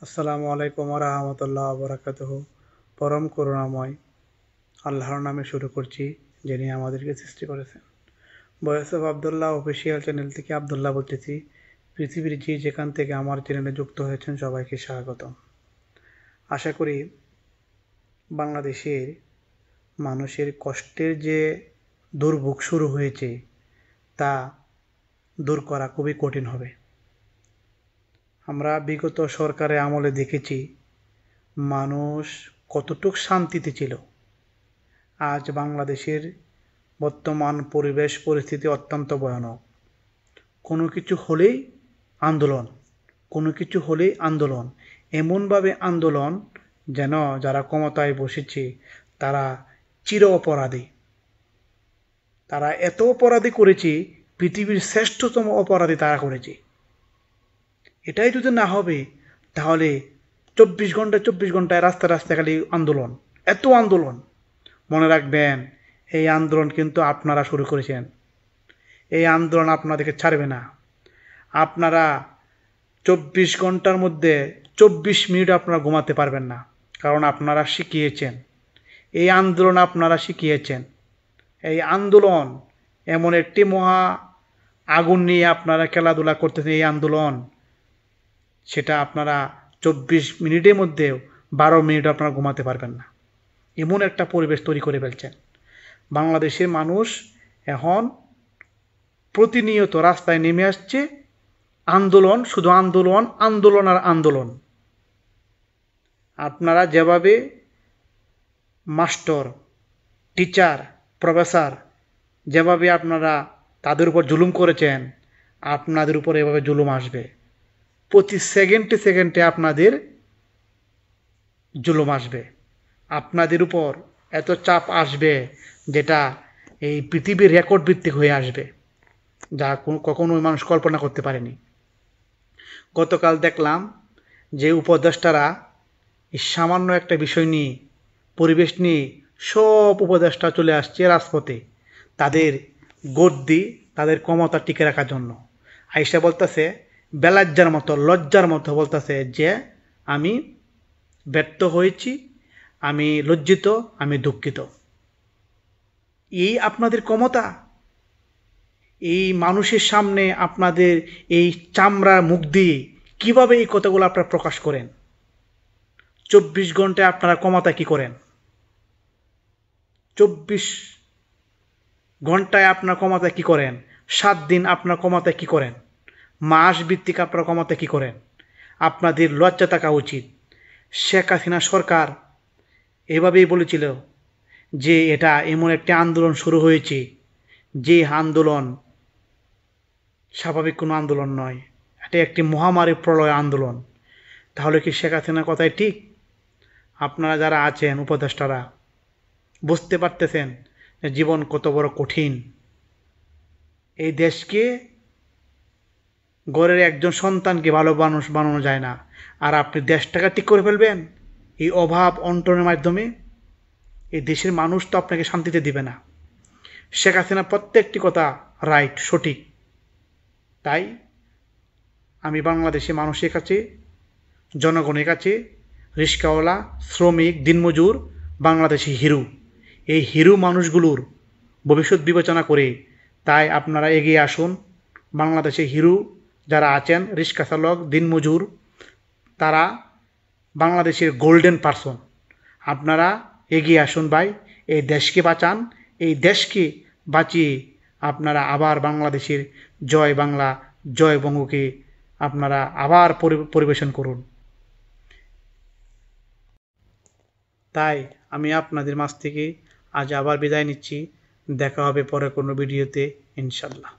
আসসালামু আলাইকুম ওয়া রাহমাতুল্লাহি ওয়া বারাকাতুহু। পরম করুণাময় আল্লাহর নামে শুরু করছি, যিনি আমাদেরকে সৃষ্টি করেছেন। Voice of Abdullah official channel থেকে আব্দুল্লাহ বলতেছি। পৃথিবীর যে যেখান থেকে আমার চ্যানেলে যুক্ত হয়েছেন সবাইকে স্বাগতম। আশা করি বাংলাদেশের মানুষের কষ্টের যে দুর্ভোগ শুরু হয়েছে তা দূর করা খুবই কঠিন হবে। আমরা বিগত সরকারের আমলে দেখেছি মানুষ কতটুক শান্তিতে ছিল। আজ বাংলাদেশের বর্তমান পরিবেশ পরিস্থিতি অত্যন্ত ভয়ানক। কোনো কিছু হলেই আন্দোলন, কোনো কিছু হলেই আন্দোলন, এমনভাবে আন্দোলন যেন যারা ক্ষমতায় বসেছে তারা চির অপরাধী। তারা এত অপরাধী করেছে, পৃথিবীর শ্রেষ্ঠতম অপরাধী তারা করেছে। এটাই যদি না হবে তাহলে 24 ঘন্টায় রাস্তায় রাস্তায় খালি আন্দোলন, এত আন্দোলন। মনে রাখবেন, এই আন্দোলন কিন্তু আপনারা শুরু করেছেন। এই আন্দোলন আপনাদেরকে ছাড়বে না। আপনারা 24 ঘন্টার মধ্যে 24 মিনিট আপনারা ঘুমাতে পারবেন না, কারণ আপনারা শিখিয়েছেন। এই আন্দোলন আপনারা শিখিয়েছেন। এই আন্দোলন এমন একটি মহা আগুন নিয়ে আপনারা খেলাধুলা করতেছেন। এই আন্দোলন সেটা আপনারা 24 মিনিটের মধ্যেও 12 মিনিট আপনারা ঘুমাতে পারবেন না, এমন একটা পরিবেশ তৈরি করে ফেলছেন। বাংলাদেশের মানুষ এখন প্রতিনিয়ত রাস্তায় নেমে আসছে। আন্দোলন, শুধু আন্দোলন, আন্দোলন আর আন্দোলন। আপনারা যেভাবে মাস্টার, টিচার, প্রফেসর যেভাবে আপনারা তাদের উপর জুলুম করেছেন, আপনাদের উপর এভাবে জুলুম আসবে। প্রতি সেকেন্ডে সেকেন্ডে আপনাদের জুলুম আসবে। আপনাদের উপর এত চাপ আসবে যেটা এই পৃথিবীর রেকর্ড ভিত্তিক হয়ে আসবে, যা কখনোই মানুষ কল্পনা করতে পারেনি। গতকাল দেখলাম যে উপদেষ্টারা এই সামান্য একটা বিষয় নিয়ে, পরিবেশ নিয়ে সব উপদেষ্টা চলে আসছে রাজপথে তাদের গদ্দি, তাদের ক্ষমতা টিকে রাখার জন্য। আইসা বলতেছে বেলাজ্জার মতো, লজ্জার মতো বলতেছে যে আমি ব্যর্থ হয়েছি, আমি লজ্জিত, আমি দুঃখিত। এই আপনাদের ক্ষমতা? এই মানুষের সামনে আপনাদের এই চামড়ার মুখ দিয়ে কিভাবে এই কথাগুলো আপনারা প্রকাশ করেন? 24 ঘন্টায় আপনারা ক্ষমতা কি করেন? 24 ঘন্টায় আপনার ক্ষমতা কি করেন? 7 দিন আপনার ক্ষমতা কি করেন? মাস ভিত্তিক আপনার ক্ষমতা কি করেন? আপনাদের লজ্জা থাকা উচিত। শেখ হাসিনা সরকার এভাবেই বলেছিল যে এটা এমন একটি আন্দোলন শুরু হয়েছে, যে আন্দোলন স্বাভাবিক কোনো আন্দোলন নয়, এটা একটি মহামারী প্রলয় আন্দোলন। তাহলে কি শেখ হাসিনার কথাই ঠিক? আপনারা যারা আছেন উপদেষ্টারা বুঝতে পারতেছেন যে জীবন কত বড় কঠিন। এই দেশকে, ঘরের একজন সন্তানকে ভালো মানুষ বানানো যায় না, আর আপনি দেশটাকে ঠিক করে ফেলবেন এই অভাব অনটনের মাধ্যমে? এই দেশের মানুষ তো আপনাকে শান্তিতে দিবে না। শেখ হাসিনা প্রত্যেকটি কথা রাইট, সঠিক। তাই আমি বাংলাদেশে মানুষের কাছে, জনগণের কাছে, রিস্কাওয়ালা, শ্রমিক, দিনমজুর, বাংলাদেশি হিরো, এই হিরো মানুষগুলোর ভবিষ্যৎ বিবেচনা করে তাই আপনারা এগিয়ে আসুন। বাংলাদেশে হিরো যারা আছেন, রিস্কা চালক, দিনমজুর, তারা বাংলাদেশের গোল্ডেন পারসন। আপনারা এগিয়ে আসুন ভাই, এই দেশকে বাঁচান। এই দেশকে বাঁচিয়ে আপনারা আবার বাংলাদেশের জয় বাংলা, জয় বঙ্গকে আপনারা আবার পরিবেশন করুন। তাই আমি আপনাদের মাঝ থেকে আজ আবার বিদায় নিচ্ছি। দেখা হবে পরে কোনো ভিডিওতে, ইনশাল্লাহ।